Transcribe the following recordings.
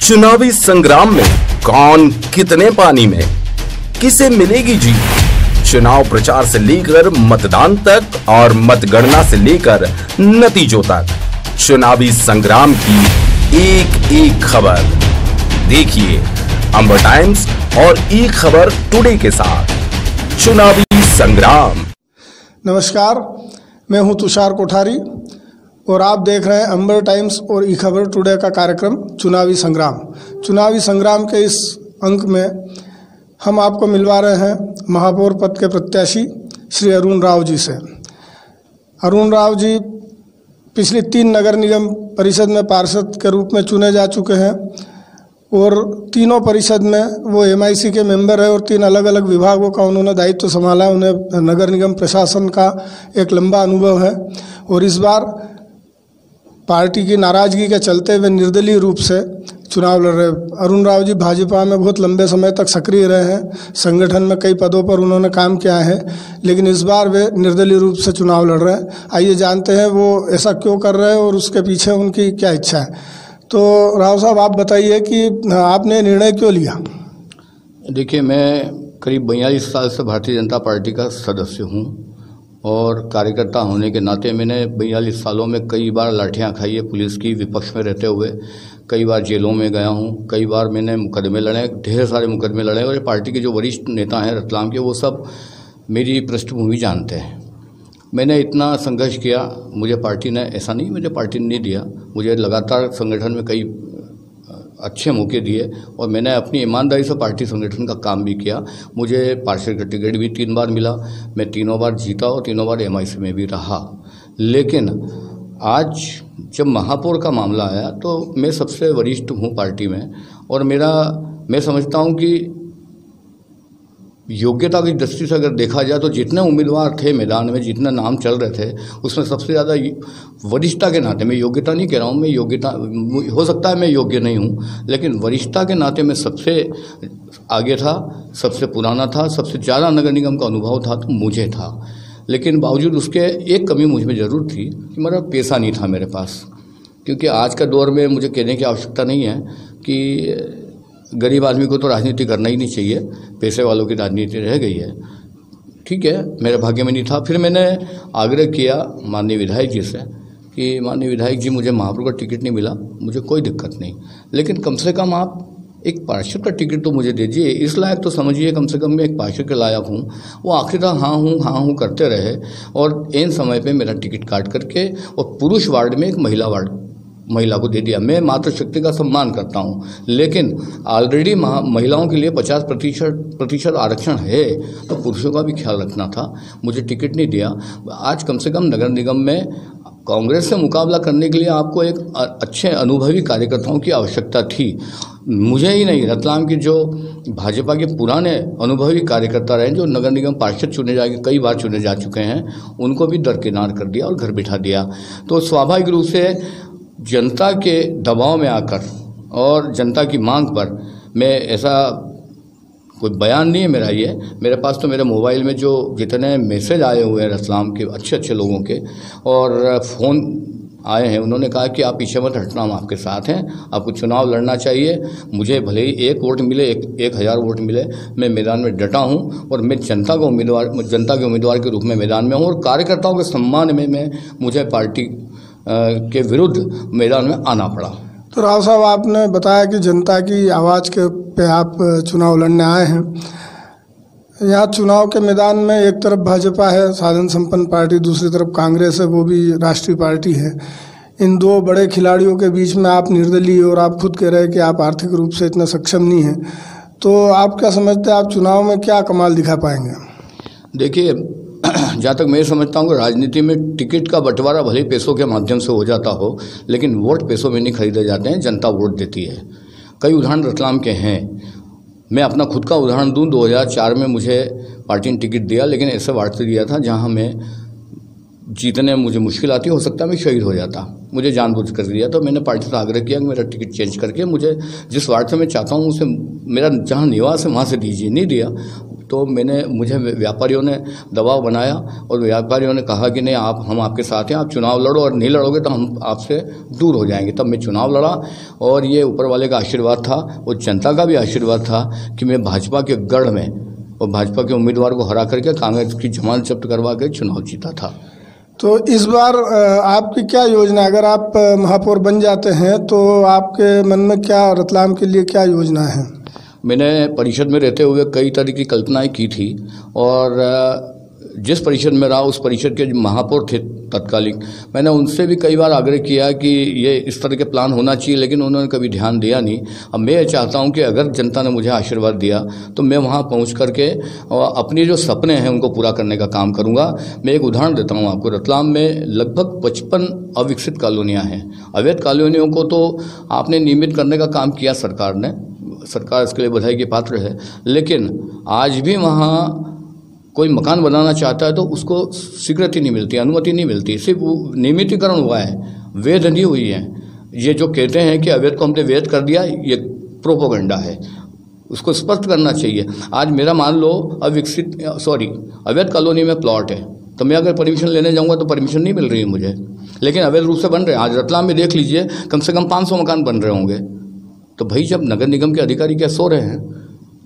चुनावी संग्राम में कौन कितने पानी में, किसे मिलेगी जीत। चुनाव प्रचार से लेकर मतदान तक और मतगणना से लेकर नतीजों तक चुनावी संग्राम की एक एक खबर देखिए अंबर टाइम्स और ई खबर टुडे के साथ। चुनावी संग्राम। नमस्कार, मैं हूं तुषार कोठारी और आप देख रहे हैं अंबर टाइम्स और ई खबर टुडे का कार्यक्रम चुनावी संग्राम। चुनावी संग्राम के इस अंक में हम आपको मिलवा रहे हैं महापौर पद के प्रत्याशी श्री अरुण राव जी से। अरुण राव जी पिछली 3 नगर निगम परिषद में पार्षद के रूप में चुने जा चुके हैं और तीनों परिषद में वो MIC के मेंबर है और 3 अलग अलग विभागों का उन्होंने दायित्व संभाला है। उन्हें नगर निगम प्रशासन का एक लंबा अनुभव है और इस बार पार्टी की नाराजगी के चलते वे निर्दलीय रूप से चुनाव लड़ रहे हैं। अरुण राव जी भाजपा में बहुत लंबे समय तक सक्रिय रहे हैं, संगठन में कई पदों पर उन्होंने काम किया है, लेकिन इस बार वे निर्दलीय रूप से चुनाव लड़ रहे हैं। आइए जानते हैं वो ऐसा क्यों कर रहे हैं और उसके पीछे उनकी क्या इच्छा है। तो राव साहब, आप बताइए कि आपने निर्णय क्यों लिया? देखिए, मैं करीब 42 साल से भारतीय जनता पार्टी का सदस्य हूँ और कार्यकर्ता होने के नाते मैंने 42 सालों में कई बार लाठियाँ खाई है पुलिस की, विपक्ष में रहते हुए कई बार जेलों में गया हूँ, कई बार मैंने मुकदमे लड़े, ढेर सारे मुकदमे लड़े और पार्टी के जो वरिष्ठ नेता हैं रतलाम के, वो सब मेरी पृष्ठभूमि जानते हैं। मैंने इतना संघर्ष किया, मुझे पार्टी ने ऐसा नहीं, मुझे पार्टी ने नहीं दिया, मुझे लगातार संगठन में कई अच्छे मौके दिए और मैंने अपनी ईमानदारी से पार्टी संगठन का काम भी किया। मुझे पार्षद का टिकट भी 3 बार मिला, मैं तीनों बार जीता और तीनों बार MIC में भी रहा। लेकिन आज जब महापौर का मामला आया तो मैं सबसे वरिष्ठ हूँ पार्टी में और मैं समझता हूँ कि योग्यता की दृष्टि से अगर देखा जाए तो जितने उम्मीदवार थे मैदान में, जितने नाम चल रहे थे, उसमें सबसे ज़्यादा वरिष्ठता के नाते, मैं योग्यता नहीं कह रहा हूँ, मैं योग्यता हो सकता है मैं योग्य नहीं हूँ, लेकिन वरिष्ठता के नाते मैं सबसे आगे था, सबसे पुराना था, सबसे ज़्यादा नगर निगम का अनुभव था तो मुझे था। लेकिन बावजूद उसके एक कमी मुझ में ज़रूर थी कि मेरा पैसा नहीं था मेरे पास, क्योंकि आज का दौर में मुझे कहने की आवश्यकता नहीं है कि गरीब आदमी को तो राजनीति करना ही नहीं चाहिए, पैसे वालों की राजनीति रह गई है। ठीक है, मेरे भाग्य में नहीं था। फिर मैंने आग्रह किया माननीय विधायक जी से कि माननीय विधायक जी, मुझे महापौर का टिकट नहीं मिला, मुझे कोई दिक्कत नहीं, लेकिन कम से कम आप एक पार्षद का टिकट तो मुझे दीजिए, इस लायक तो समझिए कम से कम मैं एक पार्षद के लायक हूँ। वो आखिरकार हाँ हूँ करते रहे और एन समय पर मेरा टिकट काट करके और पुरुष वार्ड में एक महिला को दे दिया। मैं मातृशक्ति का सम्मान करता हूं, लेकिन ऑलरेडी महिलाओं के लिए 50% आरक्षण है, तो पुरुषों का भी ख्याल रखना था। मुझे टिकट नहीं दिया। आज कम से कम नगर निगम में कांग्रेस से मुकाबला करने के लिए आपको एक अच्छे अनुभवी कार्यकर्ताओं की आवश्यकता थी। मुझे ही नहीं, रतलाम के जो भाजपा के पुराने अनुभवी कार्यकर्ता रहे, जो नगर निगम पार्षद कई बार चुने जा चुके हैं, उनको भी दरकिनार कर दिया और घर बिठा दिया। तो स्वाभाविक रूप से जनता के दबाव में आकर और जनता की मांग पर मैं, ऐसा कोई बयान नहीं है मेरा, ये मेरे पास तो मेरे मोबाइल में जो जितने मैसेज आए हुए हैं रतलाम के अच्छे लोगों के और फ़ोन आए हैं, उन्होंने कहा कि आप पीछे मत हटना, हम आपके साथ हैं, आपको चुनाव लड़ना चाहिए। मुझे भले ही 1 वोट मिले, 1000 वोट मिले, मैं मैदान में डटा हूँ और मैं जनता के उम्मीदवार के रूप में मैदान में हूँ और कार्यकर्ताओं के सम्मान में मुझे पार्टी के विरुद्ध मैदान में आना पड़ा। तो राव साहब, आपने बताया कि जनता की आवाज़ के पे आप चुनाव लड़ने आए हैं। यहाँ चुनाव के मैदान में एक तरफ भाजपा है, साधन संपन्न पार्टी, दूसरी तरफ कांग्रेस है, वो भी राष्ट्रीय पार्टी है। इन 2 बड़े खिलाड़ियों के बीच में आप निर्दलीय और आप खुद कह रहे हैं कि आप आर्थिक रूप से इतना सक्षम नहीं हैं, तो आप क्या समझते हैं आप चुनाव में क्या कमाल दिखा पाएंगे? देखिए, जहाँ तक मैं समझता हूँ कि राजनीति में टिकट का बंटवारा भले पैसों के माध्यम से हो जाता हो, लेकिन वोट पैसों में नहीं खरीदे जाते हैं, जनता वोट देती है। कई उदाहरण रतलाम के हैं। मैं अपना खुद का उदाहरण दूं, 2004 में मुझे पार्टी ने टिकट दिया, लेकिन ऐसे वार्ड से दिया था जहाँ मैं जीतने मुझे मुश्किल आती, हो सकता है मैं शहीद हो जाता, मुझे जानबूझ कर दिया। तो मैंने पार्टी से आग्रह किया कि मेरा टिकट चेंज करके मुझे जिस वार्ड से मैं चाहता हूँ उसे, मेरा जहाँ निवास है वहाँ से दीजिए। नहीं दिया, तो मुझे व्यापारियों ने दबाव बनाया और व्यापारियों ने कहा कि नहीं, हम आपके साथ हैं, आप चुनाव लड़ो और नहीं लड़ोगे तो हम आपसे दूर हो जाएंगे। तब मैं चुनाव लड़ा और ये ऊपर वाले का आशीर्वाद था और जनता का भी आशीर्वाद था कि मैं भाजपा के गढ़ में और भाजपा के उम्मीदवार को हरा करके कांग्रेस की जमानत जब्त करवा के चुनाव जीता था। तो इस बार आपकी क्या योजना, अगर आप महापौर बन जाते हैं तो आपके मन में क्या, रतलाम के लिए क्या योजना है? मैंने परिषद में रहते हुए कई तरह की कल्पनाएं की थी और जिस परिषद में रहा उस परिषद के जो महापौर थे तत्कालीन, मैंने उनसे भी कई बार आग्रह किया कि ये इस तरह के प्लान होना चाहिए, लेकिन उन्होंने कभी ध्यान दिया नहीं। अब मैं ये चाहता हूँ कि अगर जनता ने मुझे आशीर्वाद दिया तो मैं वहाँ पहुँच करके और अपने जो सपने हैं उनको पूरा करने का काम करूँगा। मैं एक उदाहरण देता हूँ आपको। रतलाम में लगभग 55 अविकसित कॉलोनियाँ हैं। अवैध कॉलोनियों को तो आपने नियमित करने का काम किया सरकार ने, सरकार इसके लिए बधाई के पात्र है, लेकिन आज भी वहाँ कोई मकान बनाना चाहता है तो उसको स्वीकृति नहीं मिलती, अनुमति नहीं मिलती। सिर्फ नियमितीकरण हुआ है, वैध नहीं हुई है। ये जो कहते हैं कि अवैध को हमने वैध कर दिया, ये प्रोपोगंडा है, उसको स्पष्ट करना चाहिए। आज मेरा मान लो अवैध कॉलोनी में प्लॉट है, तो मैं अगर परमिशन लेने जाऊँगा तो परमिशन नहीं मिल रही है मुझे, लेकिन अवैध रूप से बन रहे हैं। आज रतलाम में देख लीजिए, कम से कम 500 मकान बन रहे होंगे। तो भाई जब नगर निगम के अधिकारी क्या सो रहे हैं,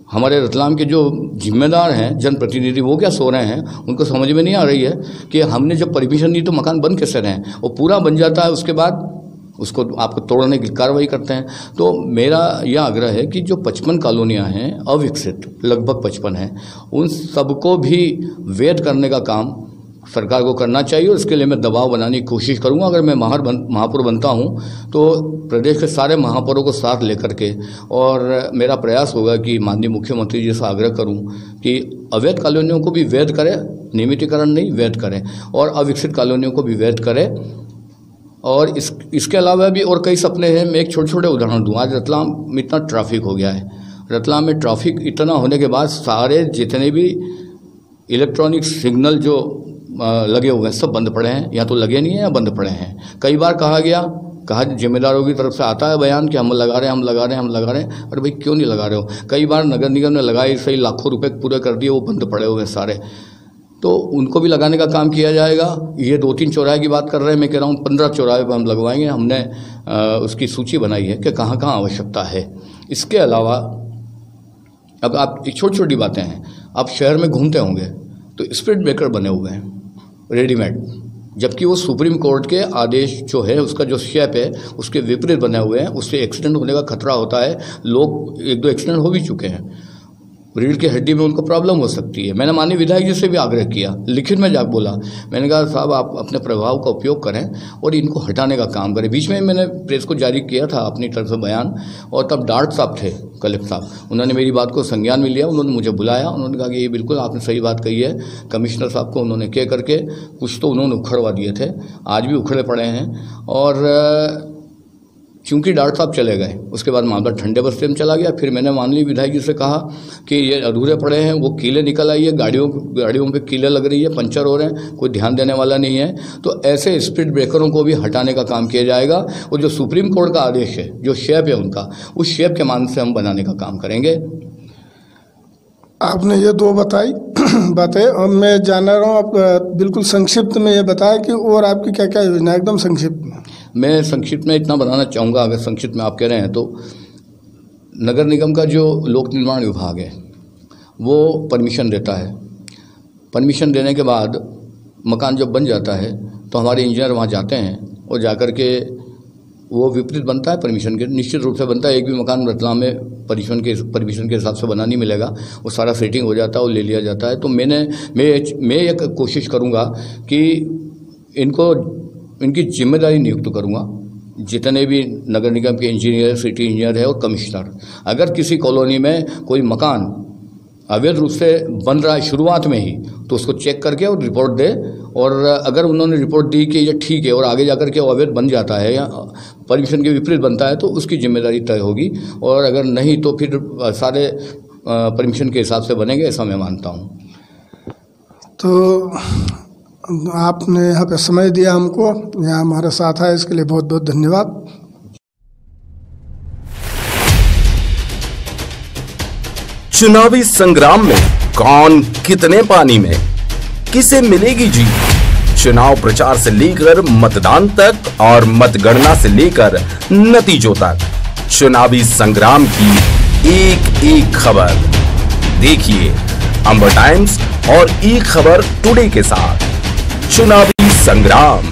हमारे रतलाम के जो जिम्मेदार हैं जनप्रतिनिधि वो क्या सो रहे हैं, उनको समझ में नहीं आ रही है कि हमने जब परमिशन दी तो मकान बन कैसे रहे हैं, और पूरा बन जाता है उसके बाद उसको आपको तोड़ने की कार्रवाई करते हैं। तो मेरा यह आग्रह है कि जो 55 कॉलोनियाँ हैं अविकसित, लगभग 55 हैं, उन सबको भी वैध करने का काम सरकार को करना चाहिए और इसके लिए मैं दबाव बनाने की कोशिश करूंगा। अगर मैं महापौर बनता हूं तो प्रदेश के सारे महापौरों को साथ लेकर के, और मेरा प्रयास होगा कि माननीय मुख्यमंत्री जी से आग्रह करूं कि अवैध कॉलोनियों को भी वैध करें, नियमितीकरण नहीं वैध करें, और अविकसित कॉलोनियों को भी वैध करें। और इसके अलावा भी और कई सपने हैं। मैं एक छोटे उदाहरण दूँ। आज रतलाम में इतना ट्रैफिक हो गया है, रतलाम में ट्रैफिक इतना होने के बाद सारे जितने भी इलेक्ट्रॉनिक सिग्नल जो लगे हुए हैं सब बंद पड़े हैं, या तो लगे नहीं हैं या बंद पड़े हैं। कई बार कहा जिम्मेदारों की तरफ से आता है बयान कि हम लगा रहे हैं। अरे भाई क्यों नहीं लगा रहे हो? कई बार नगर निगम ने लगाए, सही लाखों रुपए पूरे कर दिए, वो बंद पड़े हुए हैं सारे। तो उनको भी लगाने का काम किया जाएगा। ये 2-3 चौराहे की बात कर रहे हैं, मैं कह रहा हूँ 15 चौराहे पर हम लगवाएंगे। हमने उसकी सूची बनाई है कि कहाँ कहाँ आवश्यकता है। इसके अलावा अब आप छोटी बातें हैं, आप शहर में घूमते होंगे तो स्पीड ब्रेकर बने हुए हैं रेडीमेड, जबकि वो सुप्रीम कोर्ट के आदेश जो है उसका जो शेप है उसके विपरीत बने हुए हैं। उससे एक्सीडेंट होने का खतरा होता है। लोग 1-2 एक्सीडेंट हो भी चुके हैं, रीढ़ की हड्डी में उनको प्रॉब्लम हो सकती है। मैंने माननीय विधायक जी से भी आग्रह किया, लिखित में जाकर बोला, मैंने कहा साहब आप अपने प्रभाव का उपयोग करें और इनको हटाने का काम करें। बीच में मैंने प्रेस को जारी किया था अपनी तरफ से बयान, और तब डार्ट साहब थे, कलेक्टर साहब, उन्होंने मेरी बात को संज्ञान में लिया। उन्होंने मुझे बुलाया, उन्होंने कहा कि ये बिल्कुल आपने सही बात कही है। कमिश्नर साहब को उन्होंने कह करके कुछ तो उन्होंने उखड़वा दिए थे, आज भी उखड़े पड़े हैं। और चूंकि डॉक्टर साहब चले गए, उसके बाद मामला ठंडे बस्ते में चला गया। फिर मैंने माननीय विधायक जी से कहा कि ये अधूरे पड़े हैं, वो कीले निकल आई है, गाड़ियों पे कीले लग रही है, पंचर हो रहे हैं, कोई ध्यान देने वाला नहीं है। तो ऐसे स्पीड ब्रेकरों को भी हटाने का काम किया जाएगा। और जो सुप्रीम कोर्ट का आदेश है, जो शेप है उनका, उस शेप के मान से हम बनाने का काम करेंगे। आपने ये 2 बातें, और मैं जान रहा हूँ आप बिल्कुल संक्षिप्त में ये बताया कि और आपकी क्या क्या योजना, एकदम संक्षिप्त में। मैं संक्षिप्त में इतना बताना चाहूँगा, अगर संक्षिप्त में आप कह रहे हैं तो, नगर निगम का जो लोक निर्माण विभाग है वो परमिशन देता है। परमिशन देने के बाद मकान जब बन जाता है तो हमारे इंजीनियर वहाँ जाते हैं और जाकर के वो विपरीत बनता है परमिशन के, निश्चित रूप से बनता है। एक भी मकान रतलाम में परमिशन के हिसाब से बना नहीं मिलेगा, वो सारा सेटिंग हो जाता है और ले लिया जाता है। तो मैं एक कोशिश करूँगा कि इनकी जिम्मेदारी नियुक्त करूँगा, जितने भी नगर निगम के इंजीनियर, सिटी इंजीनियर है और कमिश्नर। अगर किसी कॉलोनी में कोई मकान अवैध रूप से बन रहा है शुरुआत में ही, तो उसको चेक करके और रिपोर्ट दे, और अगर उन्होंने रिपोर्ट दी कि ये ठीक है और आगे जाकर के अवैध बन जाता है या परमिशन के विपरीत बनता है तो उसकी जिम्मेदारी तय होगी, और अगर नहीं तो फिर सारे परमिशन के हिसाब से बनेंगे, ऐसा मैं मानता हूँ। तो आपने यहाँ पे समय दिया हमको, यहाँ हमारे साथ आए, इसके लिए बहुत बहुत धन्यवाद। चुनावी संग्राम में कौन कितने पानी में, किसे मिलेगी जीत। चुनाव प्रचार से लेकर मतदान तक और मतगणना से लेकर नतीजों तक चुनावी संग्राम की एक एक खबर देखिए अंबर टाइम्स और ई खबर टुडे के साथ। चुनावी संग्राम।